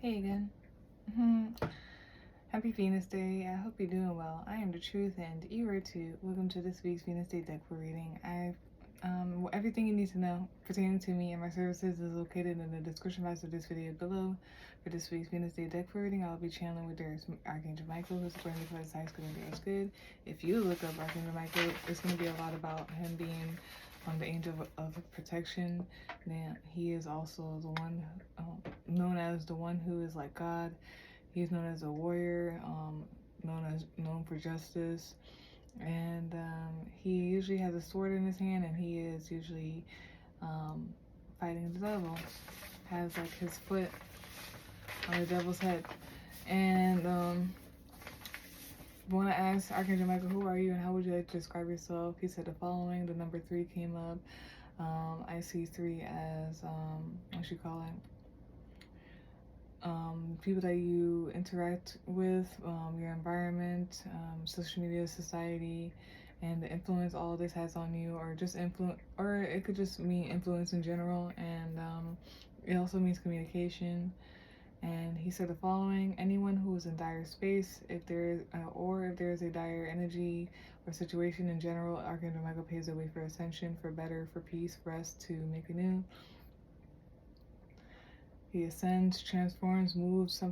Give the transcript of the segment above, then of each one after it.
Hey again. Happy Venus Day. I hope you're doing well. I am the truth and youarethetruth. Welcome to this week's Venus Day deck reading. Everything you need to know pertaining to me and my services is located in the description box of this video below. For this week's Venus Day deck reading, I'll be channeling with their Archangel Michael, who's going to play Science Good and is Good. If you look up Archangel Michael, it's going to be a lot about him being the angel of protection. Now, he is also the one known as the one who is like God. He's known as a warrior, known for justice, and he usually has a sword in his hand, and he is usually fighting the devil. Has like his foot on the devil's head, and want to ask Archangel Michael, who are you and how would you like to describe yourself? He said the following. The number 3 came up. I see 3 as what you call it. People that you interact with, your environment, social media, society, and the influence all this has on you, or just influence, or it could just mean influence in general, and it also means communication. And he said the following: anyone who is in dire space, if there is a dire energy or situation in general, Archangel Michael paves the way for ascension, for better, for peace, rest, to make anew. He ascends, transforms, moves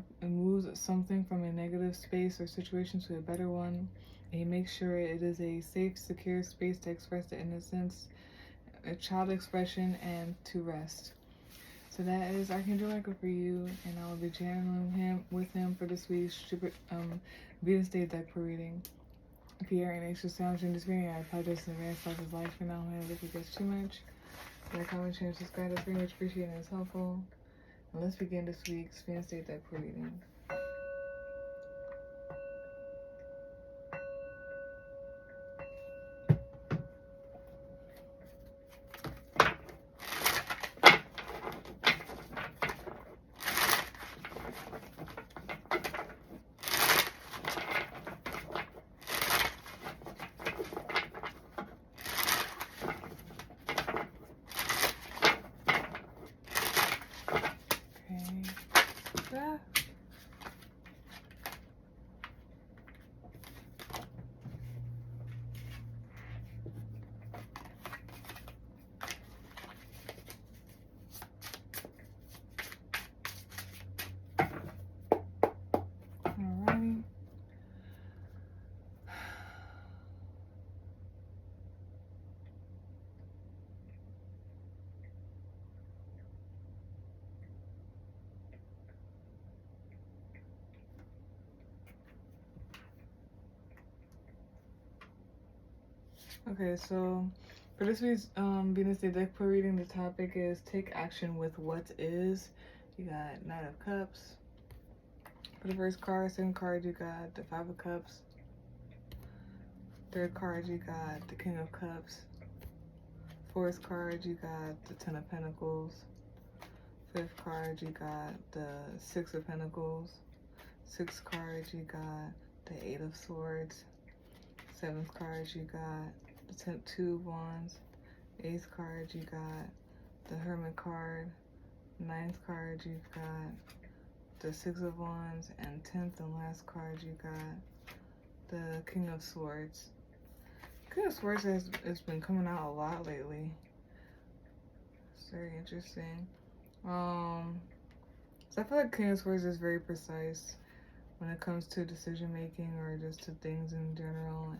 something from a negative space or situation to a better one. And he makes sure it is a safe, secure space to express the innocence, a child expression, and to rest. So that is Archangel Michael for you, and I will be channeling with him for this week's Venus Day deck reading. If you hear any extra sounds in this video, I apologize in advance. Life is life for now. If it gets too much, like, comment, share, and subscribe. That's very much appreciated and it's helpful. And let's begin this week's Venus Day deck reading. Alrighty. Okay, so for this week's Venus Day deck reading, the topic is take action with what is. You got Knight of Cups. For the first card, second card, you got the 5 of Cups. Third card, you got the King of Cups. Fourth card, you got the 10 of Pentacles. Fifth card, you got the 6 of Pentacles. Sixth card, you got the 8 of Swords. Seventh card, you got the 2 of Wands. Eighth card, you got the Hermit card. Ninth card, you've got the 6 of Wands, and 10th and last card, you got the King of Swords. King of Swords has been coming out a lot lately. It's very interesting. So I feel like King of Swords is very precise when it comes to decision making or just to things in general.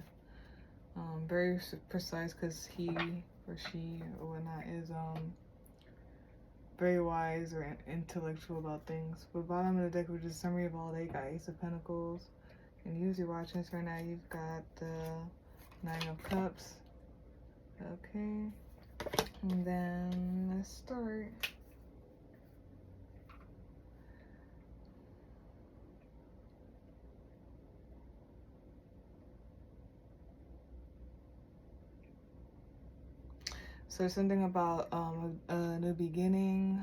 Very precise because he or she or whatnot is very wise or intellectual about things. But bottom of the deck, which is a summary of all, they got Ace of Pentacles. And usually watching this right now, you've got the 9 of Cups. Okay. And then let's start. So something about a new beginning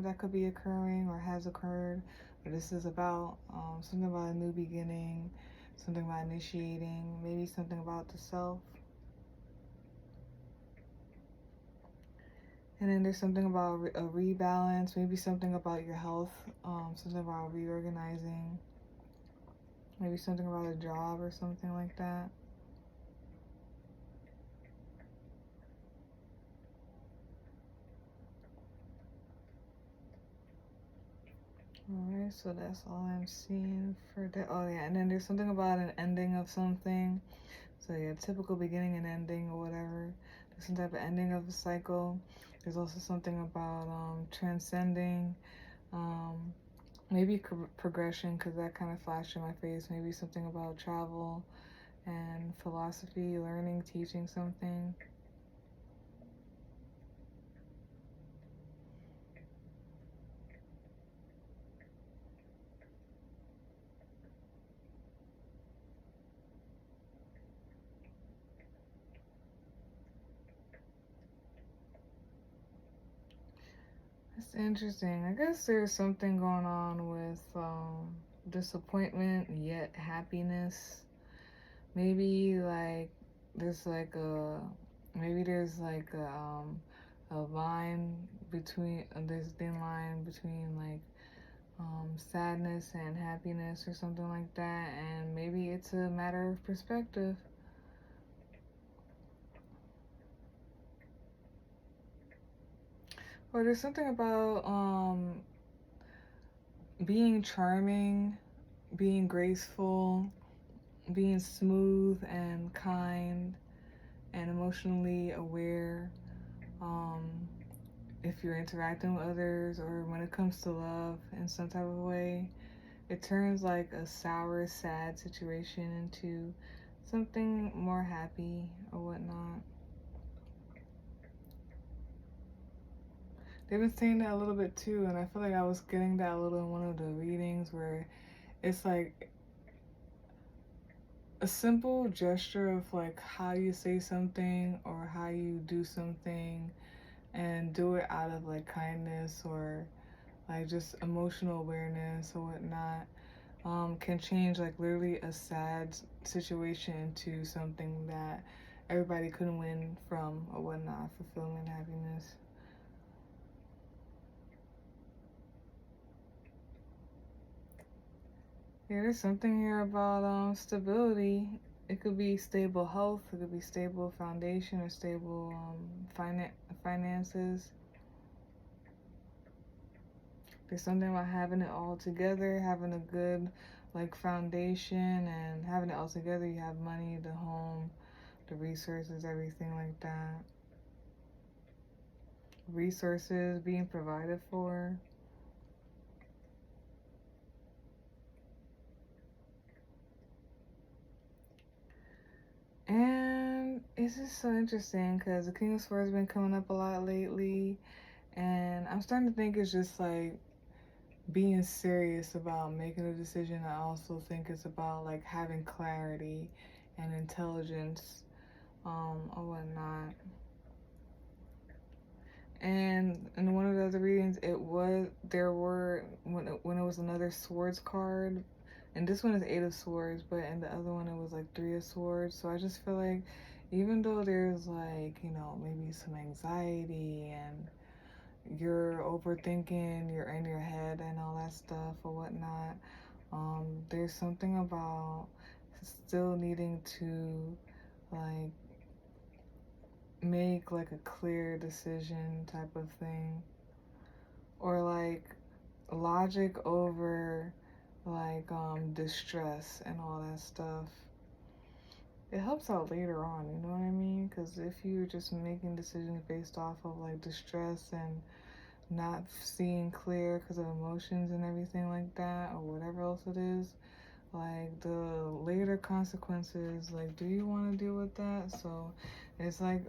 that could be occurring or has occurred, or this is about something about a new beginning, something about initiating, maybe something about the self. And then there's something about a rebalance, maybe something about your health, something about reorganizing, maybe something about a job or something like that. Alright, so that's all I'm seeing for that. Oh yeah, and then there's something about an ending of something. So yeah, typical beginning and ending or whatever. There's some type of ending of a cycle. There's also something about transcending, maybe progression, because that kind of flashed in my face. Maybe something about travel and philosophy, learning, teaching something. It's interesting. I guess there's something going on with disappointment yet happiness. Maybe like there's like a a line between this thin line between like sadness and happiness or something like that, and maybe it's a matter of perspective. Or there's something about being charming, being graceful, being smooth and kind and emotionally aware. Um, if you're interacting with others or when it comes to love in some type of way, it turns like a sour, sad situation into something more happy or whatnot. They've been saying that a little bit too, and I feel like I was getting that a little in one of the readings where it's like a simple gesture of like how you say something or how you do something and do it out of like kindness or like just emotional awareness or whatnot, can change like literally a sad situation to something that everybody couldn't win from or whatnot, fulfillment, happiness. Yeah, there's something here about stability. It could be stable health, it could be stable foundation or stable finances. There's something about having it all together, having a good like foundation and having it all together. You have money, the home, the resources, everything like that. Resources being provided for. And it's just so interesting because the King of Swords has been coming up a lot lately. And I'm starting to think it's just like being serious about making a decision. I also think it's about like having clarity and intelligence or whatnot. And in one of the other readings, when it was another swords card, and this one is 8 of Swords, but in the other one it was like 3 of Swords. So I just feel like even though there's like maybe some anxiety and you're overthinking, you're in your head and all that stuff or whatnot, there's something about still needing to like make like a clear decision type of thing, or like logic over like distress and all that stuff. It helps out later on, you know what I mean? Because if you're just making decisions based off of like distress and not seeing clear because of emotions and everything like that, or whatever else it is, like the later consequences, like do you want to deal with that? So it's like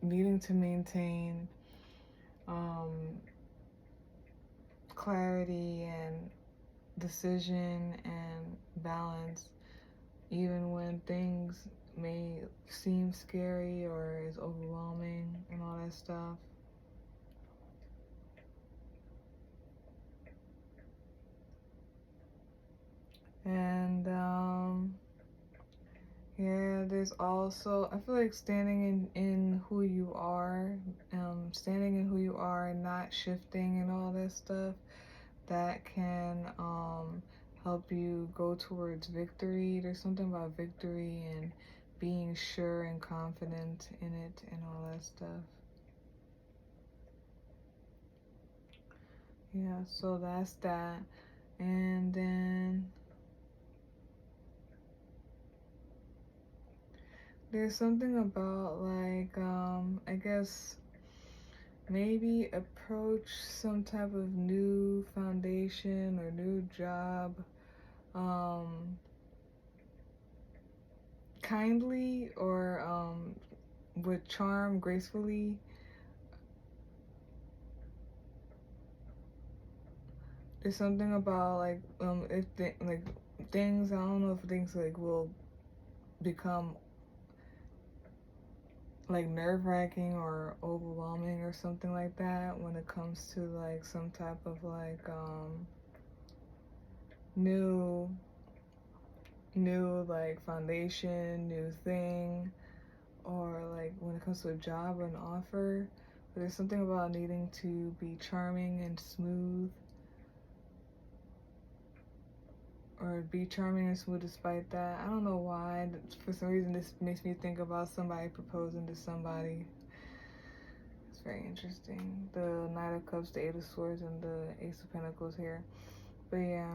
needing to maintain um, clarity and decision and balance, even when things may seem scary or is overwhelming and all that stuff. And yeah, there's there's also, I feel like standing in who you are, standing in who you are and not shifting and all that stuff, that can help you go towards victory. There's something about victory and being sure and confident in it and all that stuff. Yeah, so that's that. And then there's something about like, I guess maybe approach some type of new foundation or new job kindly or with charm, gracefully. There's something about like if like things, I don't know if things like will become like nerve-wracking or overwhelming or something like that when it comes to like some type of like new like foundation, new thing, or like when it comes to a job or an offer. But there's something about needing to be charming and smooth, or be charming and smooth despite that. I don't know why. For some reason, this makes me think about somebody proposing to somebody. It's very interesting. The Knight of Cups, the Eight of Swords, and the Ace of Pentacles here. But yeah.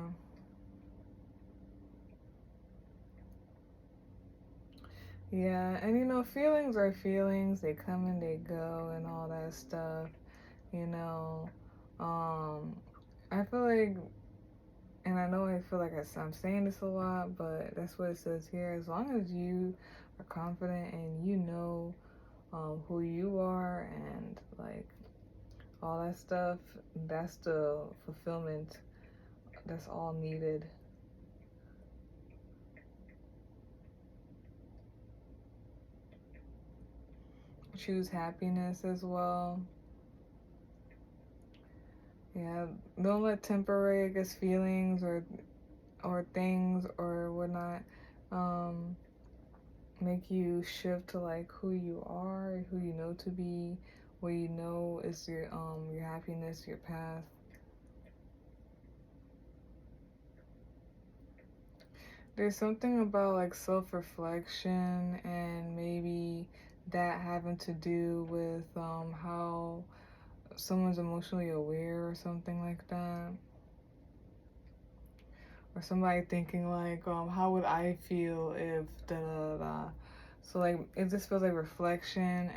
Yeah, and you know, feelings are feelings. They come and they go and all that stuff. You know, I feel like, and I know I feel like I'm saying this a lot, but that's what it says here. As long as you are confident and you know who you are and like all that stuff, that's the fulfillment. That's all needed. Choose happiness as well. Yeah, don't let temporary, I guess, feelings or things or whatnot make you shift to like who you are, who you know to be, what you know is your happiness, your path. There's something about like self-reflection and maybe that having to do with how someone's emotionally aware or something like that. Or somebody thinking like, how would I feel if da da da. So like it just feels like reflection,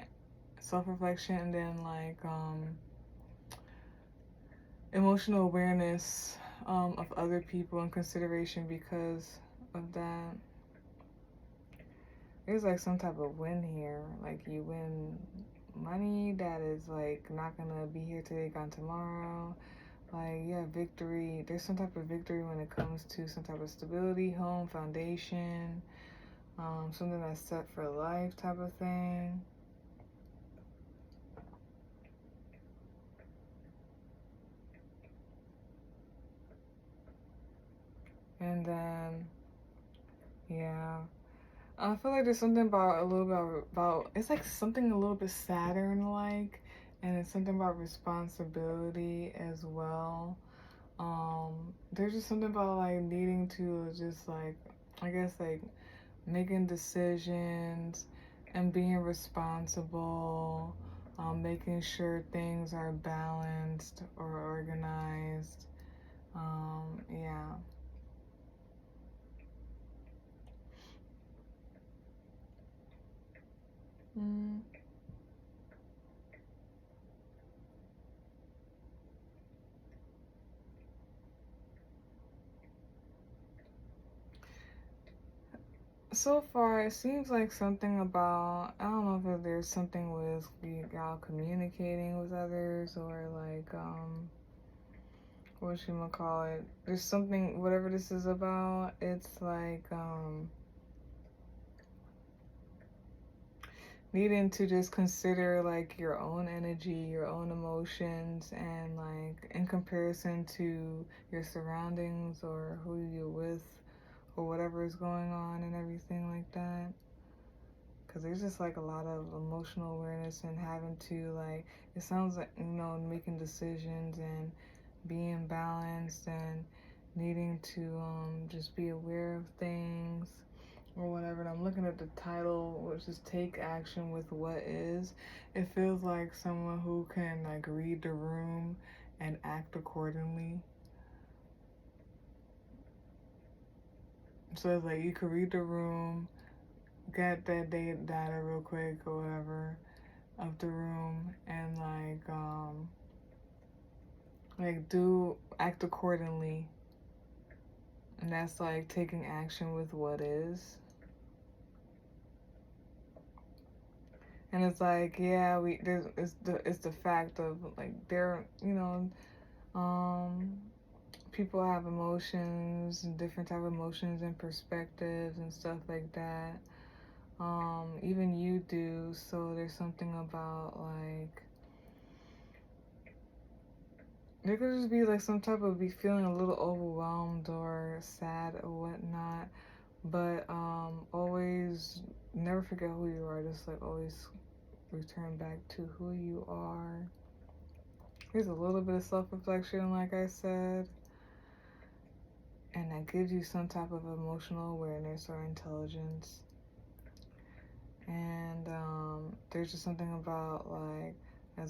self-reflection, and then like emotional awareness of other people and consideration because of that. There's like some type of win here. Like you win money that is like not gonna be here today, gone tomorrow. Like, yeah, victory. There's some type of victory when it comes to some type of stability, home, foundation, something that's set for life type of thing. And then, yeah, I feel like there's something about it's like something a little bit Saturn-like, and it's something about responsibility as well. There's just something about like needing to just like, I guess like making decisions and being responsible, making sure things are balanced or organized. Yeah. Mm. So far, it seems like something about, I don't know if there's something with y'all communicating with others or like, what you gonna call it? There's something, whatever this is about, it's like, needing to just consider like your own energy, your own emotions, and like in comparison to your surroundings or who you're with or whatever is going on and everything like that. because there's just like a lot of emotional awareness and having to like, it sounds like, you know, making decisions and being balanced and needing to just be aware of things or whatever. And I'm looking at the title, which is Take Action with What Is. It feels like someone who can like read the room and act accordingly. So it's like you could read the room, get that data real quick or whatever of the room, and act accordingly. And that's like taking action with what is. And it's like, yeah, it's the fact of like people have emotions and different type of emotions and perspectives and stuff like that. Even you do. So there's something about like, there could just be like some type of be feeling a little overwhelmed or sad or whatnot. But always never forget who you are. Just like always return back to who you are. There's a little bit of self-reflection, like I said. And that gives you some type of emotional awareness or intelligence. And there's just something about like, I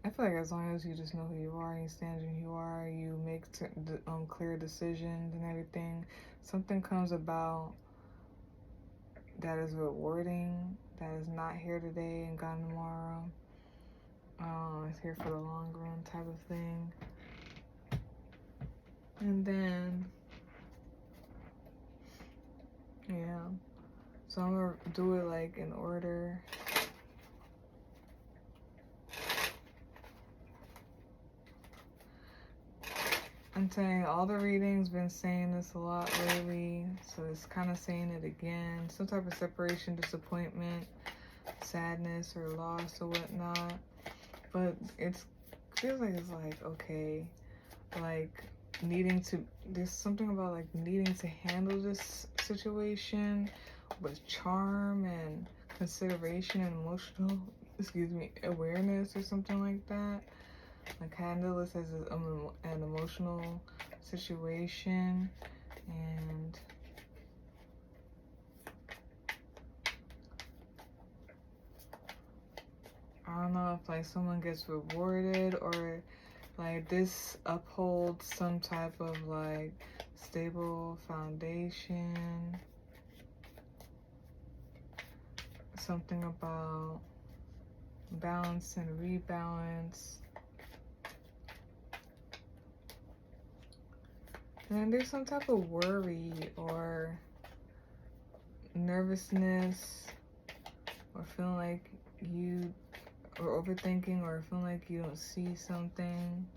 feel like as long as you just know who you are, you stand who you are, you make clear decisions and everything, something comes about that is rewarding, that is not here today and gone tomorrow. It's here for the long run type of thing. And then, yeah. So I'm gonna do it like in order. I'm telling you, all the readings been saying this a lot lately, so it's kind of saying it again. Some type of separation, disappointment, sadness, or loss or whatnot. But feels like it's like, okay, like there's something about like needing to handle this situation with charm and consideration and emotional, awareness or something like that. Like handle this as an emotional situation, and I don't know if like someone gets rewarded or like this upholds some type of like stable foundation. Something about balance and rebalance. And then there's some type of worry or nervousness or feeling like or overthinking or feeling like you don't see something.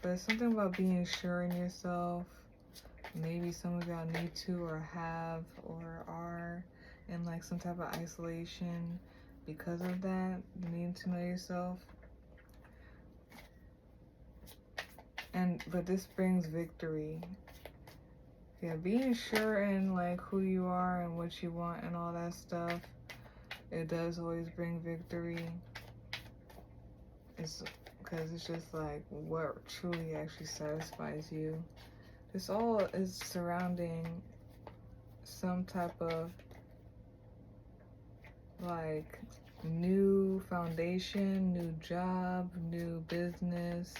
But it's something about being sure in yourself. Maybe some of y'all need to or have or are in like some type of isolation because of that, needing to know yourself. But this brings victory. Yeah, being sure in like who you are and what you want and all that stuff, it does always bring victory. It's because it's just like what truly actually satisfies you. This all is surrounding some type of like new foundation, new job, new business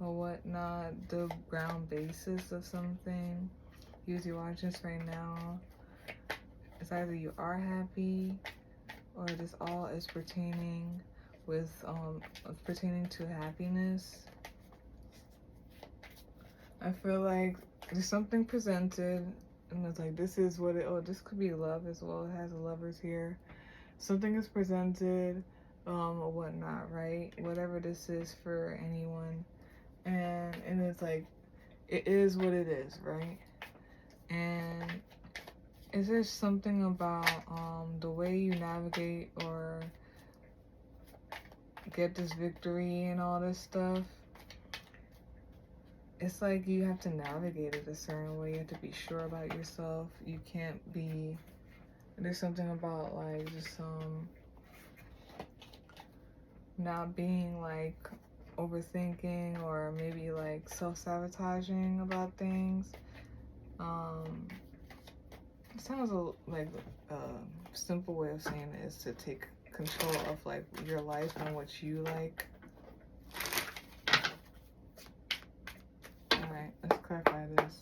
or whatnot, the ground basis of something. Use your watching this right now. It's either you are happy or this all is pertaining to happiness. I feel like there's something presented and it's like this could be love as well. It has the lovers here. Something is presented or whatnot, right? Whatever this is for anyone. And it's like, it is what it is, right? And is there something about the way you navigate or get this victory and all this stuff? It's like you have to navigate it a certain way. You have to be sure about yourself. You can't be There's something about like just not being like overthinking or maybe like self-sabotaging about things. It sounds like a simple way of saying it is to take control of like your life and what you like. All right, let's clarify this.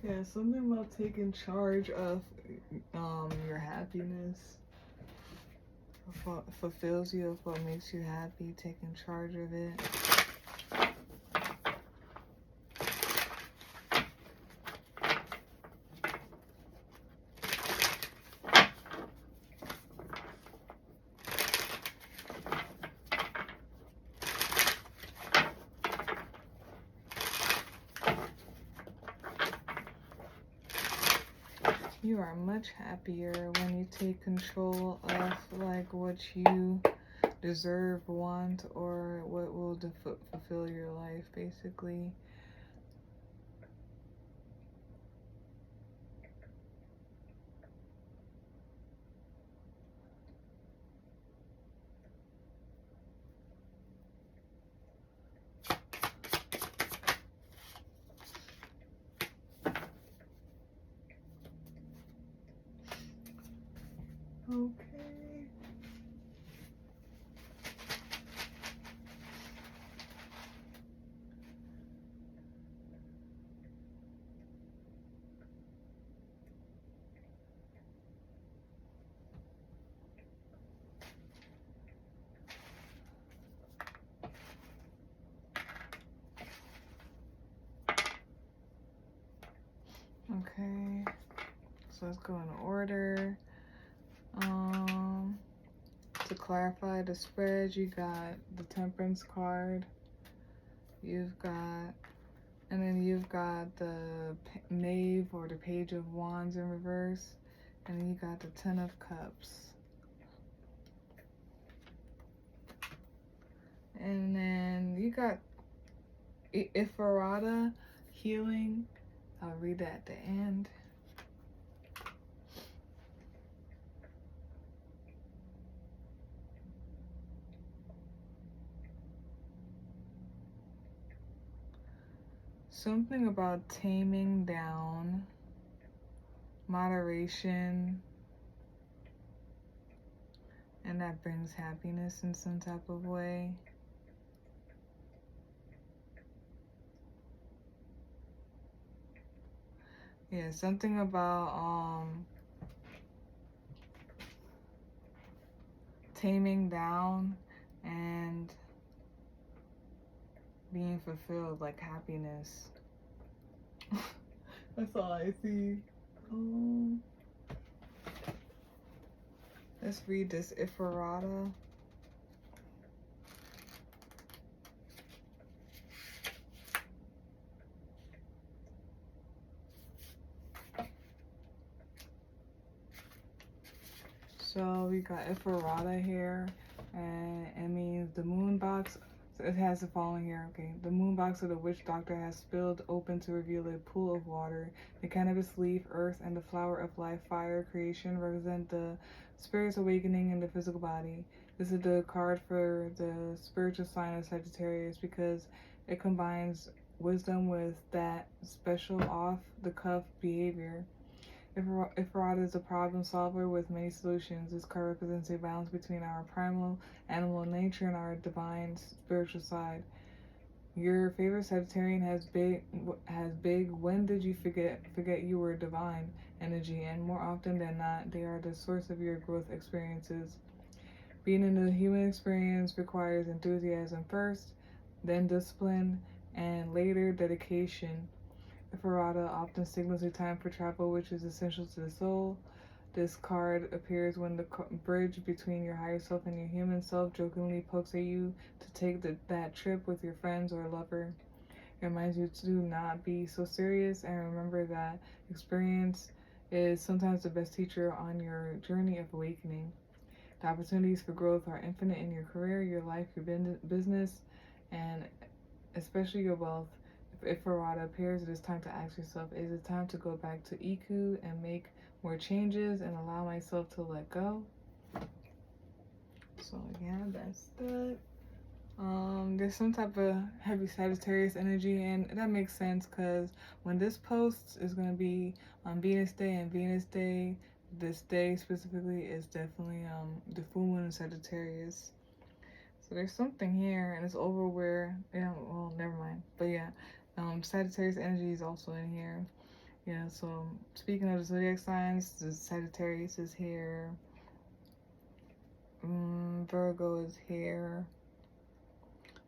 Yeah, something about taking charge of your happiness. What fulfills you, of what makes you happy, taking charge of it. You are much happier when you take control of like what you deserve, want, or what will fulfill your life, basically. Okay. Okay. So let's go in order. To clarify the spread, you got the Temperance card. You've got, and then you've got the Knave or the Page of Wands in reverse. And then you got the Ten of Cups. And then you got Ifarada, Healing. I'll read that at the end. Something about taming down, moderation, and that brings happiness in some type of way. Yeah, something about taming down and being fulfilled, like happiness. That's all I see. Let's read this Ifarada. So we got Ifarada here, and it means the moon box. So it has the following here. Okay, the moon box of the witch doctor has spilled open to reveal a pool of water. The cannabis leaf, earth, and the flower of life, fire, creation represent the spirit's awakening in the physical body. This is the card for the spiritual sign of Sagittarius because it combines wisdom with that special off-the-cuff behavior. Ifarada is a problem solver with many solutions. This card represents a balance between our primal animal nature and our divine spiritual side. Your favorite Sagittarian has big when did you forget you were divine energy, and more often than not they are the source of your growth experiences. Being in the human experience requires enthusiasm first, then discipline, and later dedication. Ferrata often signals a time for travel, which is essential to the soul. This card appears when the bridge between your higher self and your human self jokingly pokes at you to take that trip with your friends or lover. It reminds you to not be so serious and remember that experience is sometimes the best teacher on your journey of awakening. The opportunities for growth are infinite in your career, your life, your business, and especially your wealth. If Farada appears, it is time to ask yourself, is it time to go back to Iku and make more changes and allow myself to let go? So yeah, that's that. There's some type of heavy Sagittarius energy, and that makes sense because when this post is going to be on Venus Day, and Venus Day, this day specifically, is definitely the full moon in Sagittarius. So there's something here, and it's over where, yeah, well, never mind. But yeah, Sagittarius energy is also in here. Yeah, so speaking of the zodiac signs, the Sagittarius is here. Virgo is here.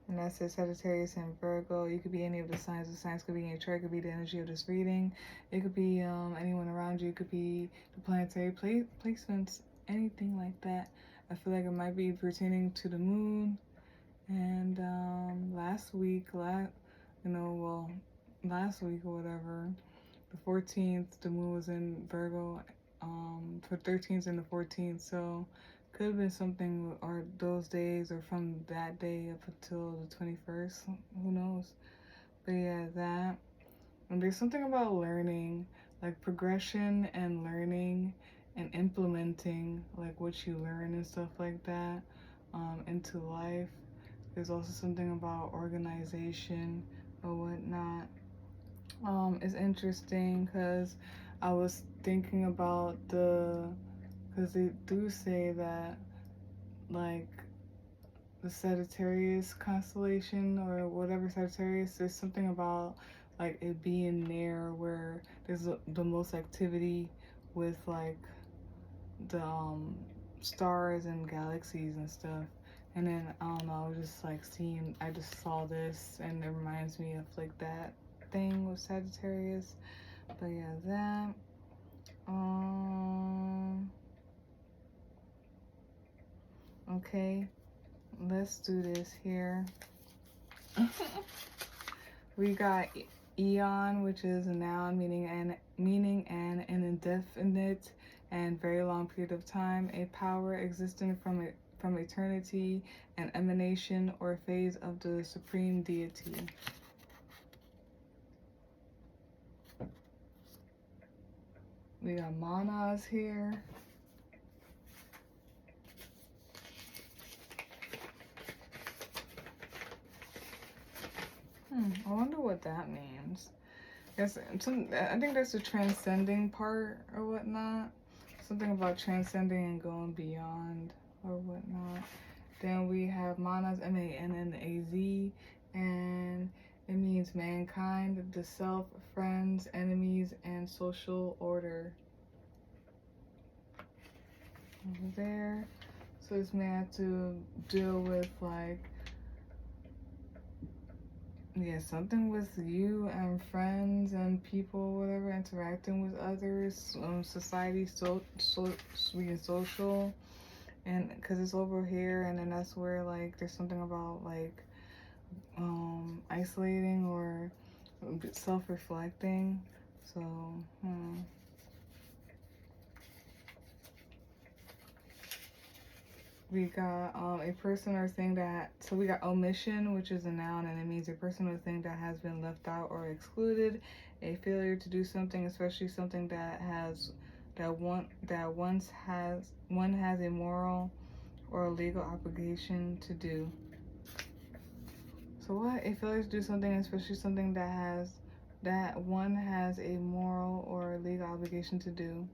And that's it, Sagittarius and Virgo. You could be any of the signs. The signs could be in your chart. It could be the energy of this reading. It could be anyone around you. It could be the planetary placements, anything like that. I feel like it might be pertaining to the moon. And last week or whatever, the 14th, the moon was in Virgo, for 13th and the 14th. So could have been something, or those days, or from that day up until the 21st. Who knows? But yeah, that. And there's something about learning, like progression and learning and implementing, like what you learn and stuff like that, into life. There's also something about organization or whatnot. It's interesting because I was thinking about because they do say that, like, the Sagittarius constellation or whatever Sagittarius, there's something about like it being there where there's the most activity with like the stars and galaxies and stuff. And then I don't know, I was just like I just saw this and it reminds me of like that thing with Sagittarius. But yeah, that. Okay, let's do this here. We got eon, which is a noun meaning an indefinite and very long period of time, a power existing from eternity, an emanation or phase of the supreme deity. We got manas here. I wonder what that means. I think that's the transcending part or whatnot. Something about transcending and going beyond or whatnot. Then we have manas, M-A-N-N-A-Z, and it means mankind, the self, friends, enemies, and social order. Over there. So this may have to deal with like, yeah, something with you and friends and people, whatever, interacting with others, society, being social, and because it's over here, and then that's where like there's something about like isolating or self-reflecting. So we got a person or thing so we got omission, which is a noun, and it means a person or thing that has been left out or excluded, a failure to do something, especially something one has a moral or a legal obligation to do. So what? A failure to do something, especially something that one has a moral or legal obligation to do.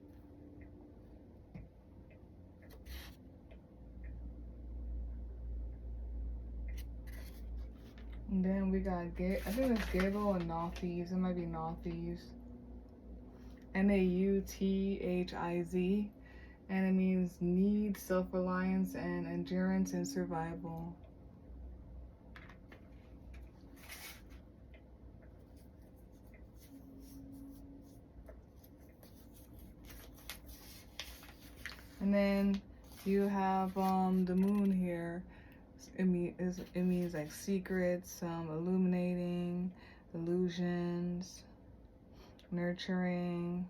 And then we got, I think that's Gable and Nauthiz. It might be Nauthiz. Nauthiz. And it means need, self-reliance, and endurance and survival. And then you have the moon here. It means like secrets, illuminating, illusions, nurturing.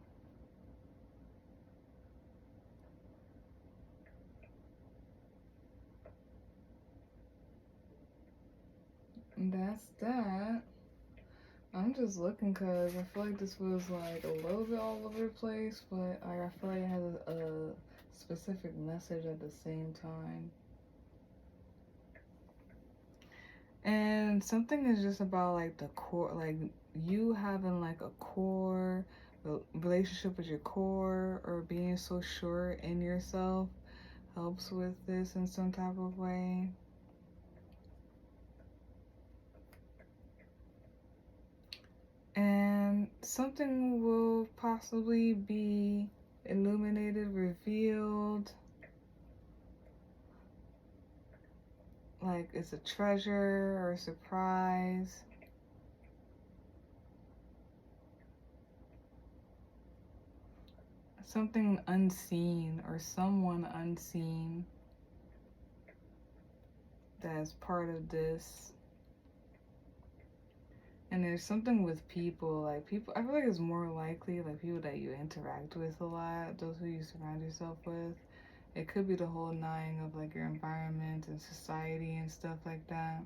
And that's that. I'm just looking because I feel like this was like a little bit all over the place, but I feel like it has a specific message at the same time. And something is just about like the core, like you having like a core relationship with your core, or being so sure in yourself helps with this in some type of way. And something will possibly be illuminated, revealed, like it's a treasure or a surprise. Something unseen or someone unseen that is part of this. And there's something with people, like people, I feel like it's more likely like people that you interact with a lot, those who you surround yourself with. It could be the whole nine of like your environment and society and stuff like that.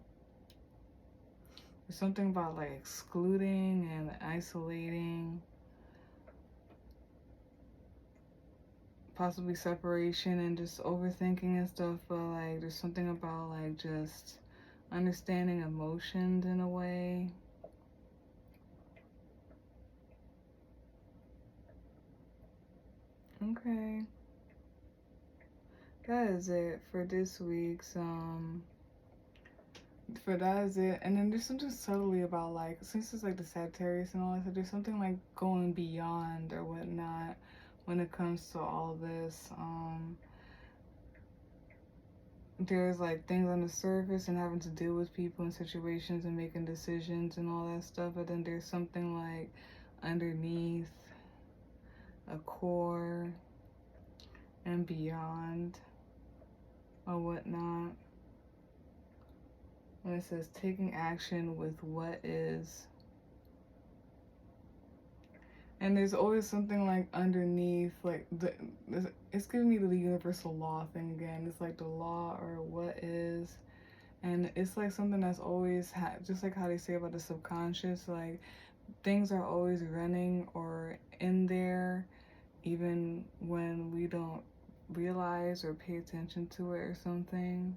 There's something about like excluding and isolating, possibly separation and just overthinking and stuff, but like there's something about like just understanding emotions in a way. Okay, that is it for this week's for that is it. And then there's something subtly about like, since it's like the Sagittarius and all that, so there's something like going beyond or whatnot when it comes to all this. There's like things on the surface and having to deal with people and situations and making decisions and all that stuff, but then there's something like underneath, a core and beyond or whatnot, when it says taking action with what is. And there's always something like underneath, like it's giving me the universal law thing again. It's like the law or what is, and it's like something that's always just like how they say about the subconscious, like things are always running or in there, even when we don't realize or pay attention to it or something.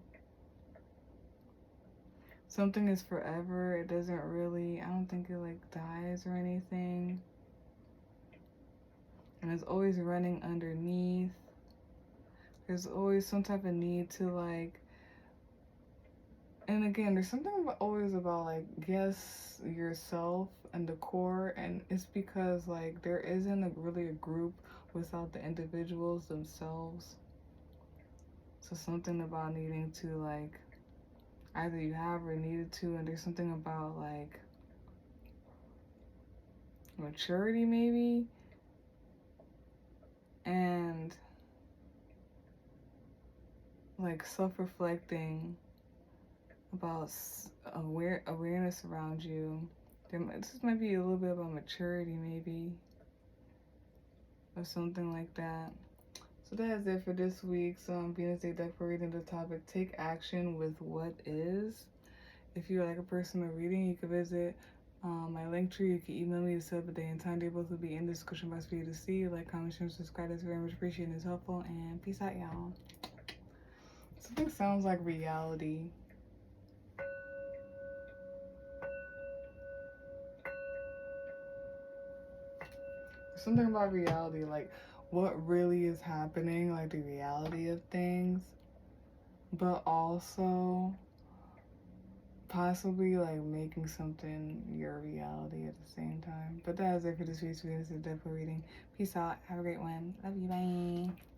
Something is forever. It doesn't really, I don't think it like dies or anything. And it's always running underneath. There's always some type of need to like, and again, there's something always about like, yes, yourself and the core, and it's because like there isn't really a group without the individuals themselves. So something about needing to like, either you have or needed to, and there's something about like maturity maybe, and like self-reflecting about awareness around you. This might be a little bit about maturity maybe, or something like that. So that is it for this week's Venusday deck reading. The topic: take action with what is. If you would like a personal reading, you can visit my link tree. You can email me to set up a day and time. They both will be in the description box for you to see. Like, comment, share, and subscribe. That's very much appreciated and it's helpful. And peace out, y'all. Something sounds like reality. Something about reality, like what really is happening, like the reality of things, but also possibly like making something your reality at the same time. But that is it for this week's Venusday deck reading. Peace out. Have a great one. Love you. Bye.